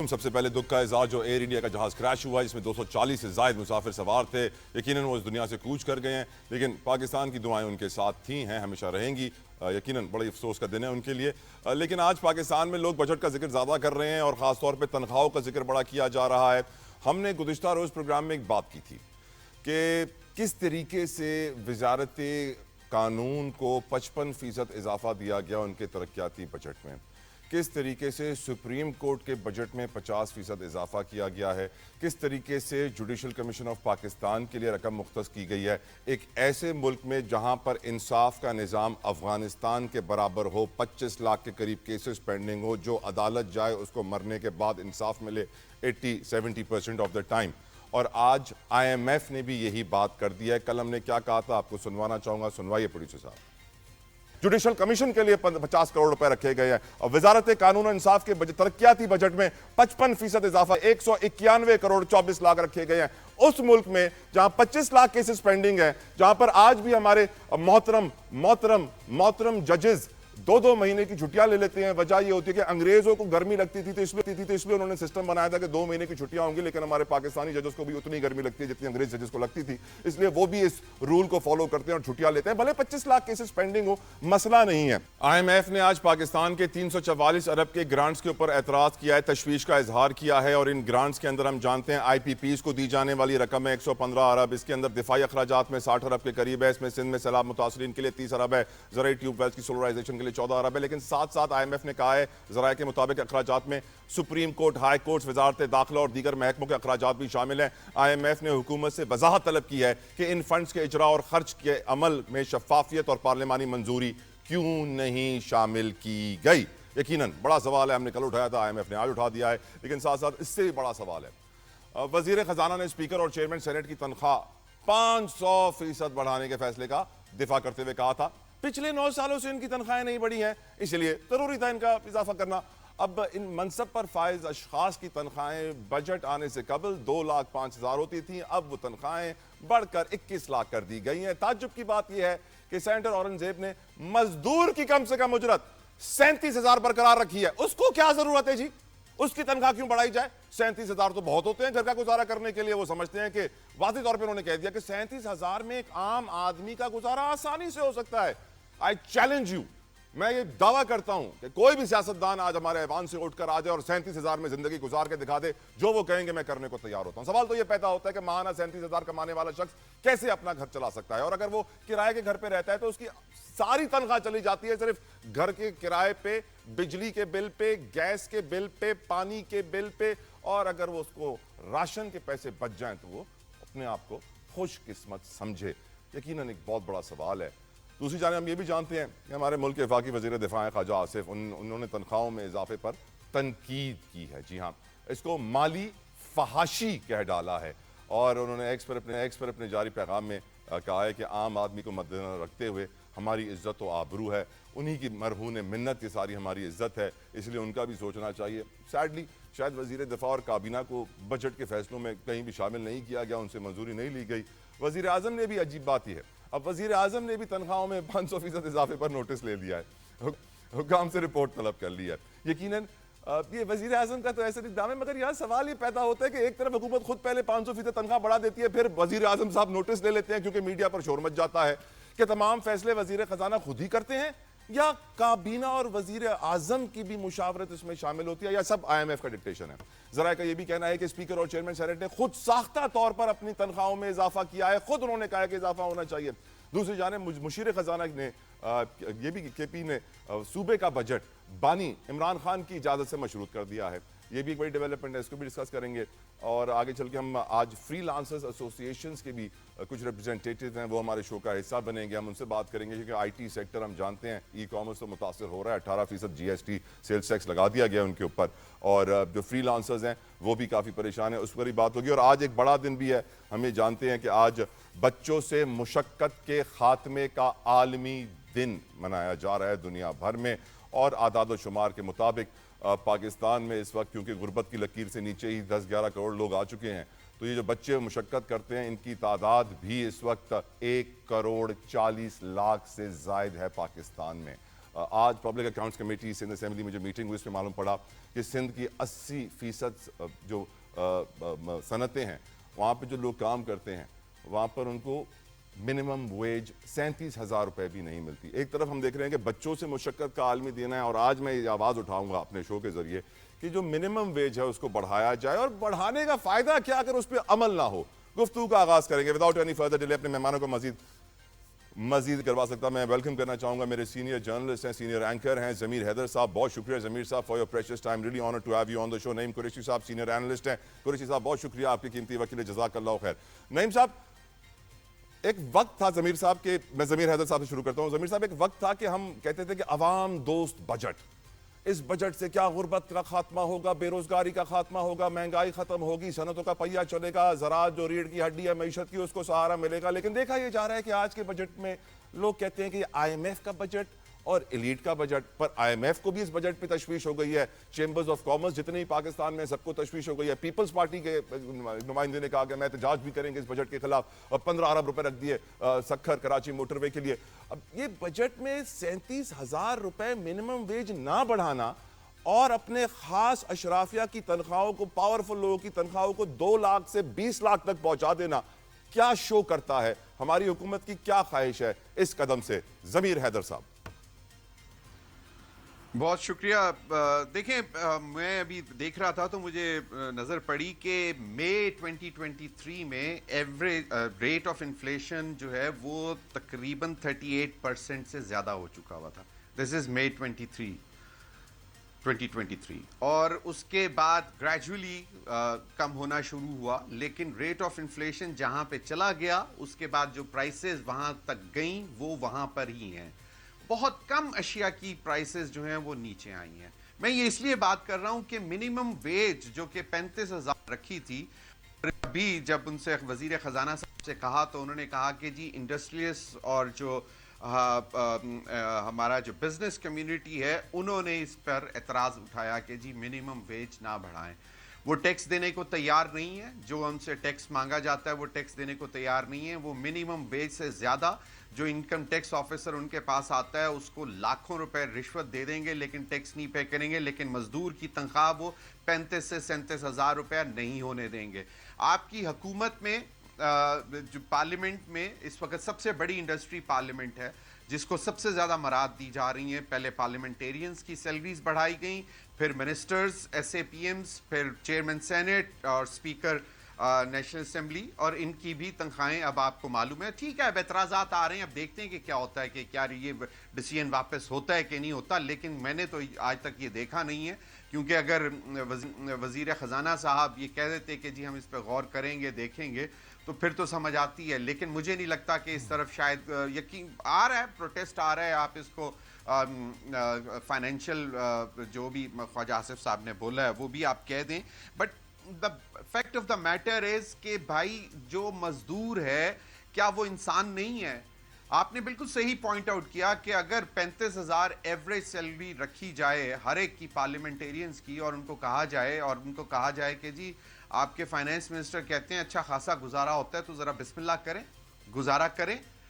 سب سے پہلے دکھ کا اظہار جو ایئر انڈیا کا جہاز کریش ہوا جس میں 240 سے زائد مسافر سوار تھے، یقیناً وہ اس دنیا سے کوچ کر گئے ہیں، لیکن پاکستان کی دعائیں ان کے ساتھ تھیں ہیں، ہمیشہ رہیں گی۔ یقیناً بڑے افسوس کا دن ہے ان کے لیے، لیکن آج پاکستان میں لوگ بجٹ کا ذکر زیادہ کر رہے ہیں اور خاص طور پہ تنخواہوں کا ذکر بڑا کیا جا رہا ہے۔ ہم نے گزشتہ روز پروگرام میں ایک بات کی تھی کہ کس طریقے سے وزارت قانون کو 55% اضافہ دیا گیا ان کے ترقیاتی بجٹ میں، کس طریقے سے سپریم کورٹ کے بجٹ میں 50% اضافہ کیا گیا ہے، کس طریقے سے جوڈیشل کمیشن آف پاکستان کے لیے رقم مختص کی گئی ہے ایک ایسے ملک میں جہاں پر انصاف کا نظام افغانستان کے برابر ہو، 25 لاکھ کے قریب کیسز پینڈنگ ہو، جو عدالت جائے اس کو مرنے کے بعد انصاف ملے 80-70% آف دا ٹائم۔ اور آج آئی ایم ایف نے بھی یہی بات کر دی ہے۔ کل ہم نے کیا کہا تھا آپ کو سنوانا چاہوں گا، سنوائیے پروڈیوسر صاحب۔ جوڈیشل کمیشن کے لیے 50 کروڑ روپے رکھے گئے ہیں اور وزارت قانون و انصاف کے ترقیاتی بجٹ میں 55% اضافہ 191 کروڑ 24 لاکھ رکھے گئے ہیں۔ اس ملک میں جہاں 25 لاکھ کیسز پینڈنگ ہیں، جہاں پر آج بھی ہمارے محترم ججز 2 مہینے کی چھٹیاں لے لیتے ہیں۔ وجہ یہ ہوتی ہے کہ انگریزوں کو گرمی لگتی تھی تو اس لیے انہوں نے سسٹم بنایا تھا کہ 2 مہینے کی چھٹیاں ہوں گی، لیکن ہمارے پاکستانی ججز کو بھی اتنی گرمی لگتی ہے جتنی انگریز ججز کو لگتی تھی، اس لیے وہ بھی اس رول کو فالو کرتے ہیں اور چھٹیاں لیتے ہیں، بھلے 25 لاکھ کیسز پینڈنگ ہو، مسئلہ نہیں ہے۔ آئی ایم ایف نے آج پاکستان کے 344 ارب کے گرانٹس کے اوپر اعتراض کیا ہے، تشویش کا اظہار کیا ہے، اور ان گرانٹس کے اندر ہم جانتے ہیں آئی پی پیز کو دی جانے والی رقم ہے 115 ارب، اس کے اندر دفاعی اخراجات میں 60 ارب کے قریب ہے، اس میں سندھ میں سیلاب متاثرین کے لیے 30 ارب ہے، زرعی ٹیوب ویلز کی سولرائزیشن کے لیے 14 ارب ہے، لیکن ساتھ ساتھ آئی ایم ایف نے کہا ہے ذرائع کے مطابق اخراجات میں سپریم کورٹ، ہائی کورٹس، وزارت داخلہ اور دیگر محکموں کے اخراجات بھی شامل ہیں۔ آئی ایم ایف نے حکومت سے وضاحت طلب کی ہے کہ ان فنڈز کے اجراء اور خرچ کے عمل میں شفافیت اور پارلیمانی منظوری کیوں نہیں شامل کی گئی۔ یقیناً بڑا سوال ہے، ہم نے کل اٹھایا تھا، آئی ایم ایف نے آج اٹھا دیا ہے، لیکن ساتھ ساتھ اس سے بھی بڑا سوال ہے۔ وزیر خزانہ نے اسپیکر اور چیئرمین سینیٹ کی تنخواہ 500% بڑھانے کے فیصلے کا دفاع کرتے ہوئے کہا تھا پچھلے 9 سالوں سے ان کی تنخواہیں نہیں بڑھی ہیں، اس لیے ضروری تھا ان کا اضافہ کرنا۔ اب ان منصب پر فائز اشخاص کی تنخواہیں بجٹ آنے سے قبل 2,05,000 ہوتی تھیں، اب وہ تنخواہیں بڑھ کر 21 لاکھ کر دی گئی ہیں۔ تعجب کی بات یہ ہے کہ سینیٹر اورنگزیب نے مزدور کی کم سے کم اجرت 37,000 برقرار رکھی ہے، اس کو کیا ضرورت ہے جی؟ اس کی تنخواہ کیوں بڑھائی جائے؟ 37,000 تو بہت ہوتے ہیں گھر کا گزارا کرنے کے لیے۔ وہ سمجھتے ہیں کہ واضح طور پہ انہوں نے کہہ دیا کہ 37,000 میں ایک عام آدمی کا گزارا آسانی سے ہو سکتا ہے۔ I challenge you، میں یہ دعویٰ کرتا ہوں کہ کوئی بھی سیاستدان آج ہمارے ایوان سے اٹھ کر آ جائے اور 37,000 میں زندگی گزار کے دکھا دے، جو وہ کہیں گے میں کرنے کو تیار ہوتا ہوں۔ سوال تو یہ پیدا ہوتا ہے کہ ماہانہ 37,000 کمانے والا شخص کیسے اپنا گھر چلا سکتا ہے، اور اگر وہ کرائے کے گھر پہ رہتا ہے تو اس کی ساری تنخواہ چلی جاتی ہے صرف گھر کے کرائے پہ، بجلی کے بل پہ، گیس کے بل پہ، پانی کے بل پہ، اور اگر وہ اس کو راشن کے پیسے بچ جائیں تو وہ اپنے آپ کو خوش قسمت سمجھے۔ یقیناً ایک بہت بڑا سوال ہے۔ دوسری جانب ہم یہ بھی جانتے ہیں کہ ہمارے ملک کے وفاقی وزیر دفاع ہیں خواجہ آصف، انہوں نے تنخواہوں میں اضافے پر تنقید کی ہے۔ جی ہاں، اس کو مالی فحاشی کہہ ڈالا ہے، اور انہوں نے ایکس پر اپنے جاری پیغام میں کہا ہے کہ عام آدمی کو مد نظر رکھتے ہوئے ہماری عزت و آبرو ہے، انہی کی مرہون منت یہ ساری ہماری عزت ہے، اس لیے ان کا بھی سوچنا چاہیے۔ سیڈلی شاید وزیر دفاع اور کابینہ کو بجٹ کے فیصلوں میں کہیں بھی شامل نہیں کیا گیا، ان سے منظوری نہیں لی گئی۔ وزیر اعظم نے بھی عجیب بات ہی ہے، اب وزیر اعظم نے بھی تنخواہوں میں 500% اضافے پر نوٹس لے لیا ہے، حکام سے رپورٹ طلب کر لی ہے۔ یقیناً یہ وزیر اعظم کا تو ایسے اقدام ہے، مگر یہاں سوال یہ پیدا ہوتا ہے کہ ایک طرف حکومت خود پہلے 500% تنخواہ بڑھا دیتی ہے، پھر وزیر اعظم صاحب نوٹس لے لیتے ہیں کیونکہ میڈیا پر شور مچ جاتا ہے کہ تمام فیصلے وزیر خزانہ خود ہی کرتے ہیں، یا کابینہ اور وزیر اعظم کی بھی مشاورت اس میں شامل ہوتی ہے، یا سب آئی ایم ایف کا ڈکٹیشن ہے۔ ذرائع کا یہ بھی کہنا ہے کہ اسپیکر اور چیئرمین سینیٹ نے خود ساختہ طور پر اپنی تنخواہوں میں اضافہ کیا ہے، خود انہوں نے کہا ہے کہ اضافہ ہونا چاہیے۔ دوسری جانب مشیر خزانہ نے یہ بھی کے پی نے صوبے کا بجٹ بانی عمران خان کی اجازت سے مشروط کر دیا ہے، یہ بھی ایک بڑی ڈیولپمنٹ ہے، اس کو بھی ڈسکس کریں گے۔ اور آگے چل کے ہم آج فری لانسرز ایسوسیشنز کے بھی کچھ ریپرزنٹیٹیوز ہیں، وہ ہمارے شو کا حصہ بنیں گے، ہم ان سے بات کریں گے کیونکہ آئی ٹی سیکٹر ہم جانتے ہیں ای کامرس سے متاثر ہو رہا ہے، 18% جی ایس ٹی سیلز ٹیکس لگا دیا گیا ان کے اوپر، اور جو فری لانسرز ہیں وہ بھی کافی پریشان ہیں، اس پر ہی بات ہوگی۔ اور آج ایک بڑا دن بھی ہے، ہم یہ جانتے ہیں کہ آج بچوں سے مشقت کے خاتمے کا عالمی دن منایا جا رہا ہے دنیا بھر میں، اور اعداد و شمار کے مطابق پاکستان میں اس وقت کیونکہ غربت کی لکیر سے نیچے ہی 10-11 کروڑ لوگ آ چکے ہیں، تو یہ جو بچے مشقت کرتے ہیں ان کی تعداد بھی اس وقت 1 کروڑ 40 لاکھ سے زائد ہے پاکستان میں۔ آج public accounts committee Sindh assembly میں جو میٹنگ ہوئی اس میں معلوم پڑا کہ سندھ کی 80% جو صنعتیں ہیں وہاں پہ جو لوگ کام کرتے ہیں وہاں پر ان کو منیمم ویج 37,000 روپے بھی نہیں ملتی. ایک طرف ہم دیکھ رہے ہیں کہ بچوں سے مشقت کا عالمی دینا ہے, اور آج میں یہ آواز اٹھاؤں گا اپنے شو کے ذریعے کہ جو منیمم ویج ہے اس کو بڑھایا جائے, اور بڑھانے کا فائدہ کیا اگر اس پہ عمل نہ ہو. گفتگو کا آغاز کریں گے وداؤٹ اینی فردر ڈیلے. اپنے مہمانوں کو مزید کروا سکتا میں ویلکم کرنا چاہوں گا میرے سینئر جرنلسٹ ہیں, سینئر اینکر ہیں ضمیر حیدر صاحب. بہت شکریہ Zameer sahab for your precious time, really honour to have you on the show. Naeem Qureshi sahab senior analyst ہیں. قریشی صاحب بہت شکریہ, آپ کی قیمتی وقت کے لیے جزاک اللہ خیر. نعیم صاحب, ایک وقت تھا ضمیر صاحب کے, میں ضمیر حیدر صاحب سے شروع کرتا ہوں. ضمیر صاحب, ایک وقت تھا کہ ہم کہتے تھے کہ عوام دوست بجٹ, اس بجٹ سے کیا غربت کا خاتمہ ہوگا, بے روزگاری کا خاتمہ ہوگا, مہنگائی ختم ہوگی, صنعتوں کا پہیہ چلے گا, زراعت جو ریڑھ کی ہڈی ہے معیشت کی اس کو سہارا ملے گا. لیکن دیکھا یہ جا رہا ہے کہ آج کے بجٹ میں لوگ کہتے ہیں کہ یہ آئی ایم ایف کا بجٹ اور ایلیٹ کا بجٹ, پر آئی ایم ایف کو بھی اس بجٹ پہ تشویش ہو گئی ہے. چیمبرز آف کامرس جتنے ہی پاکستان میں سب کو تشویش ہو گئی ہے. پیپلز پارٹی کے نمائندے نے کہا کہ میں احتجاج بھی کریں گے اس بجٹ کے خلاف, اور 15 ارب روپے رکھ دیے سکھر کراچی موٹر وے کے لیے. اب یہ بجٹ میں 37,000 روپے منیمم ویج نہ بڑھانا اور اپنے خاص اشرافیہ کی تنخواہوں کو, پاورفل لوگوں کی تنخواہوں کو 2 لاکھ سے 20 لاکھ تک پہنچا دینا کیا شو کرتا ہے؟ ہماری حکومت کی کیا خواہش ہے اس قدم سے؟ ضمیر حیدر صاحب. بہت شکریہ. دیکھیں, میں ابھی دیکھ رہا تھا تو مجھے نظر پڑی کہ مئی 2023 میں ایوریج ریٹ آف انفلیشن جو ہے وہ تقریباً 38% سے زیادہ ہو چکا ہوا تھا. دس از مئی 2023, اور اس کے بعد گریجولی کم ہونا شروع ہوا. لیکن ریٹ آف انفلیشن جہاں پہ چلا گیا اس کے بعد جو پرائسز وہاں تک گئیں وہ وہاں پر ہی ہیں. بہت کم اشیاء کی پرائسز جو ہیں وہ نیچے آئی ہیں. میں یہ اس لیے بات کر رہا ہوں کہ منیمم ویج جو کہ 35,000 رکھی تھی, ابھی جب ان سے وزیر خزانہ صاحب سے کہا تو انہوں نے کہا کہ جی انڈسٹریلسٹ اور جو ہمارا جو بزنس کمیونٹی ہے انہوں نے اس پر اعتراض اٹھایا کہ جی منیمم ویج نہ بڑھائیں. وہ ٹیکس دینے کو تیار نہیں ہے, جو ان سے ٹیکس مانگا جاتا ہے وہ ٹیکس دینے کو تیار نہیں ہے. وہ منیمم ویج سے زیادہ جو انکم ٹیکس آفیسر ان کے پاس آتا ہے اس کو لاکھوں روپے رشوت دے دیں گے لیکن ٹیکس نہیں پے کریں گے. لیکن مزدور کی تنخواہ وہ 35 سے 37,000 روپے نہیں ہونے دیں گے. آپ کی حکومت میں جو پارلیمنٹ میں اس وقت سب سے بڑی انڈسٹری پارلیمنٹ ہے جس کو سب سے زیادہ مراد دی جا رہی ہیں. پہلے پارلیمنٹیرینز کی سیلریز بڑھائی گئیں, پھر ministers, S A P Ms, پھر چیئرمین سینٹ اور اسپیکر نیشنل اسمبلی, اور ان کی بھی تنخواہیں اب آپ کو معلوم ہے. ٹھیک ہے, اب اعتراضات آ رہے ہیں, اب دیکھتے ہیں کہ کیا ہوتا ہے, کہ کیا یہ ڈیسیژن واپس ہوتا ہے کہ نہیں ہوتا. لیکن میں نے تو آج تک یہ دیکھا نہیں ہے, کیونکہ اگر وزیر خزانہ صاحب یہ کہہ دیتے کہ جی ہم اس پہ غور کریں گے, دیکھیں گے, تو پھر تو سمجھ آتی ہے. لیکن مجھے نہیں لگتا کہ اس طرف شاید یقین آ رہا ہے, پروٹیسٹ آ رہا ہے. آپ اس کو فائنینشیل جو بھی خواجہ آصف صاحب نے بولا ہے وہ بھی آپ کہہ دیں. But the fact of the matter is کہ بھائی جو مزدور ہے کیا وہ انسان نہیں ہے؟ آپ نے بالکل صحیح پوائنٹ آؤٹ کیا کہ اگر 35,000 ایوریج سیلری رکھی جائے ہر ایک کی پارلیمنٹیرینز کی, اور ان کو کہا جائے کہ جی آپ کے فائنانس منسٹر کہتے ہیں اچھا خاصا گزارا ہوتا ہے تو ذرا بسم اللہ کریں, گزارا کریں,